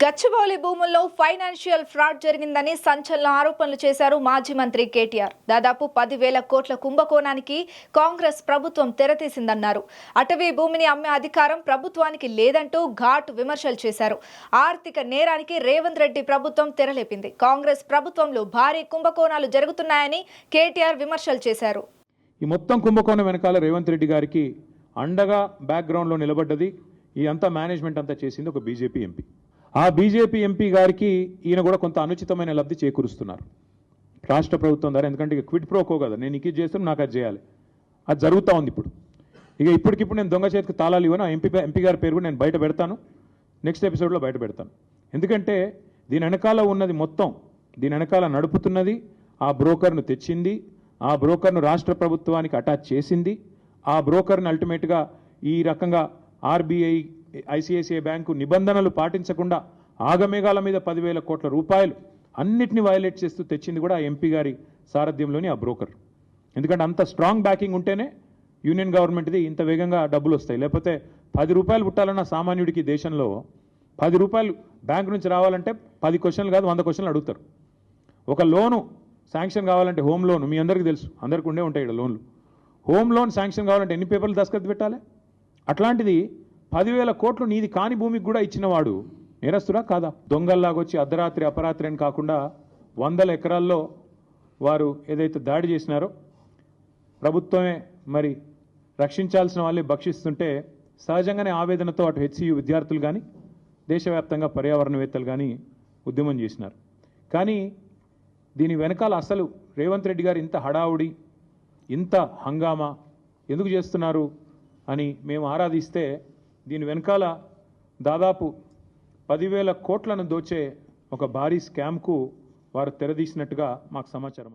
గచ్చిబౌలి భూముల్లో financial fraud జరిగిందని సంచలన ఆరోపణలు చేశారు మాజీ మంత్రి కేటీఆర్. దాదాపు 10,000 కోట్ల కుంభకోణానికి కాంగ్రెస్ ప్రభుత్వం తెరతీసిందన్నారు. అటవీ భూమిని అమ్మే అధికారం ప్రభుత్వానికి లేదంటూ ఘాటు విమర్శలు చేశారు. ఆర్థిక నేరానికి రేవంత్ రెడ్డి ప్రభుత్వం తెరలేపింది. కాంగ్రెస్ ప్రభుత్వంలో భారీ కుంభకోణాలు జరుగుతున్నాయని కేటీఆర్ విమర్శలు చేశారు. ఈ మొత్తం కుంభకోణం వెనకాల రేవంత్ రెడ్డి గారికి అండగా బ్యాక్గ్రౌండ్లో నిలబడ్డది ఈ అంతా మేనేజ్మెంట్ అంతా చేసింది ఒక బీజేపీ ఎంపీ. ఆ బీజేపీ ఎంపీ గారికి ఈయన కూడా కొంత అనుచితమైన లబ్ధి చేకూరుస్తున్నారు రాష్ట్ర ప్రభుత్వం ద్వారా. ఎందుకంటే ఇక క్విడ్ ప్రోకో కదా, నేను ఇక చేస్తాను నాకు అది చేయాలి, అది జరుగుతూ ఉంది ఇప్పుడు. ఇప్పటికిప్పుడు నేను దొంగ చేతికి తాళాలు ఇవ్వను. ఆ ఎంపీ గారి పేరు కూడా నేను బయట పెడతాను, నెక్స్ట్ ఎపిసోడ్లో బయట పెడతాను. ఎందుకంటే దీని వెనకాల ఉన్నది మొత్తం, దీని వెనకాల నడుపుతున్నది ఆ బ్రోకర్ను తెచ్చింది, ఆ బ్రోకర్ను రాష్ట్ర ప్రభుత్వానికి అటాచ్ చేసింది, ఆ బ్రోకర్ని అల్టిమేట్గా ఈ రకంగా ఆర్బీఐ ఐసిఐసిఐ బ్యాంకు నిబంధనలు పాటించకుండా ఆగమేఘాల మీద 10,000 కోట్ల రూపాయలు అన్నిటిని వయలేట్ చేస్తూ తెచ్చింది కూడా ఆ ఎంపీ గారి సారథ్యంలోని ఆ బ్రోకర్. ఎందుకంటే అంత స్ట్రాంగ్ బ్యాకింగ్ ఉంటేనే యూనియన్ గవర్నమెంట్ది ఇంత వేగంగా డబ్బులు వస్తాయి. లేకపోతే 10 రూపాయలు పుట్టాలన్న సామాన్యుడికి దేశంలో 10 రూపాయలు బ్యాంకు నుంచి రావాలంటే 10 క్వశ్చన్లు కాదు 100 క్వశ్చన్లు అడుగుతారు. ఒక లోను శాంక్షన్ కావాలంటే, హోమ్ లోన్ మీ అందరికీ తెలుసు, అందరికీ ఉండే ఉంటాయి ఇక్కడ లోన్లు. హోమ్ లోన్ శాంక్షన్ కావాలంటే ఎన్ని పేపర్లు దస్ఖత్ పెట్టాలి? అట్లాంటిది 10,000 కోట్లు నీది కాని భూమికి కూడా ఇచ్చినవాడు నేరస్తురా కాదా? దొంగల్లాగొచ్చి అర్ధరాత్రి అపరాత్రి అని కాకుండా 100 ఎకరాల్లో వారు ఏదైతే దాడి చేసినారో ప్రభుత్వమే మరి రక్షించాల్సిన వాళ్ళే భక్షిస్తుంటే సహజంగానే ఆవేదనతో అటు హెచ్సియు విద్యార్థులు కానీ దేశవ్యాప్తంగా పర్యావరణవేత్తలు కానీ ఉద్యమం చేసినారు. కానీ దీని వెనకాల అసలు రేవంత్ రెడ్డి గారు ఇంత హడావుడి, ఇంత హంగామా ఎందుకు చేస్తున్నారు అని మేము ఆరాధిస్తే దీని వెనకాల దాదాపు 10,000 కోట్లను దోచే ఒక భారీ స్కామ్కు వారు తెరదీసినట్టుగా మాకు సమాచారం.